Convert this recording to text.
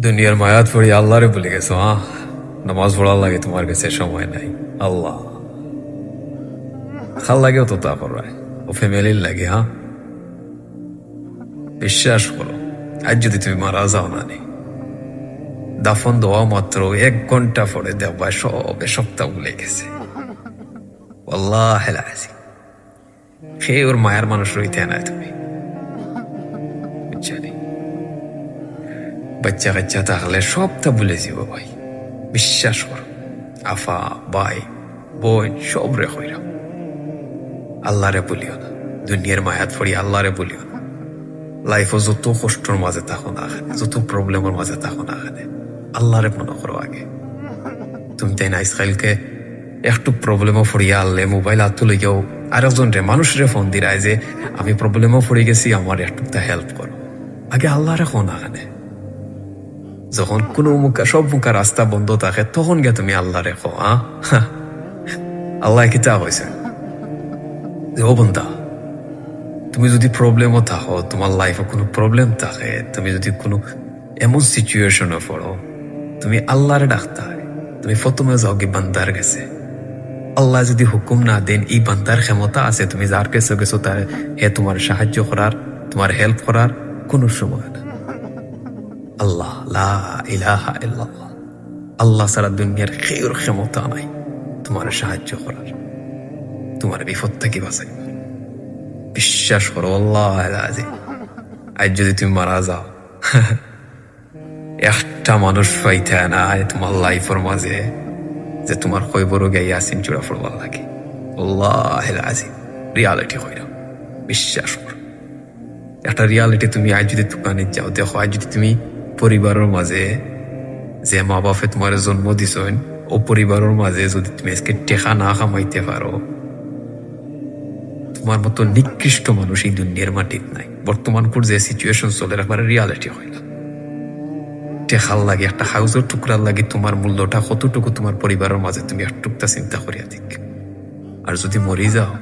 দুনিয়ার মায়াত পড়ি আল্লাহরে ভুলে গেছো। নামাজ পড়ার লাগে তোমার কাছে সময় নাই। আল্লাহ খাল লাগেও তো তা করায় ও ফ্যামিলির লাগে। বিশ্বাস করো, আজ যদি তুমি মারা যাও না নি, দাফন দেওয়া মাত্র 1 ঘন্টা পরে দেখবা সবে সপ্তাহ ভুলে গেছে। আল্লাহ সে ওর মায়ের মানুষ রইতে নাই তুমি জানি। বাচ্চা কাচ্চা থাকলে সবটা ভুলে যাব ভাই, বিশ্বাস করো। আফা ভাই বোন সব রে হইলাম, আল্লাহরে বলিও না। দুনিয়ার মায়াত পড়ি আল্লাহরে বলিও না। লাইফও যত কষ্টর মাঝে থাকো না এখানে, যত প্রবলেমের মাঝে থাকো না এখানে, আল্লাহরে মনে করো আগে। তুমি তাই না ইসরায়েলকে একটু প্রবলেমও পড়িয়া আনলে মোবাইল হাত তুলে গিয়েও আরেকজন রে মানুষরে ফোন দিরায় যে আমি প্রবলেমও পড়ে গেছি, আমার একটু হেল্প করো। আগে আল্লাহরে ফোন আনে। যখন কোনো সব মুখা রাস্তা বন্ধ থাকে তখন গিয়ে তুমি আল্লাহ রেখো। আল্লাহ কি তা হয়েছে যে ও বন্ধা, তুমি যদি প্রবলেমও থাকো, তোমার লাইফে কোনো প্রবলেম থাকে, তুমি যদি কোনো এমন সিচুয়েশনে পড়ো, তুমি আল্লাহরে ডাকতে হয়। তুমি প্রথমে যাও কি বান্দার গেছে। আল্লাহ যদি হুকুম না দেন, এই বান্দার ক্ষমতা আছে তুমি যার কাছে গেছো তার হে তোমার সাহায্য করার, তোমার হেল্প করার কোনো সময় না। আল্লাহ লা ইলাহা ইল্লাল্লাহ, আল্লাহ সারা দুনিয়ার কেউর ক্ষমতা নাই তোমার সাহায্য করার, তোমার বিপদ থেকে বাঁচাইবার। বিশ্বাস করো আল্লাহ আজ যদি তুমি মারা যাও, একটা মানুষ পাইতে নাই তোমার লাইফের মাঝে যে তোমার কইবরও গাই আসিন চূড়া পড়বার লাগে। আল্লাহ রিয়ালিটি হইলাম, বিশ্বাস করো। একটা রিয়ালিটি তুমি আজ যদি দোকানে যাও দেখো, আজ যদি তুমি পরিবারের মাঝে যে মা বাপে তোমার জন্ম দিছেন ও পরিবারের মাঝে যদি তুমি আজকে টেকা না কামাইতে পারো, তোমার মতো নিকৃষ্ট মানুষ এই দুনিয়ার মাটির নাই। বর্তমান যে সিচুয়েশন চলে একবারে রিয়ালিটি হইল। টেকার লাগে, একটা হাউসের টুকরার লাগে তোমার মূল্যটা কতটুকু তোমার পরিবারের মাঝে তুমি একটুকটা চিন্তা করিয়া দিক। আর যদি মরি যাও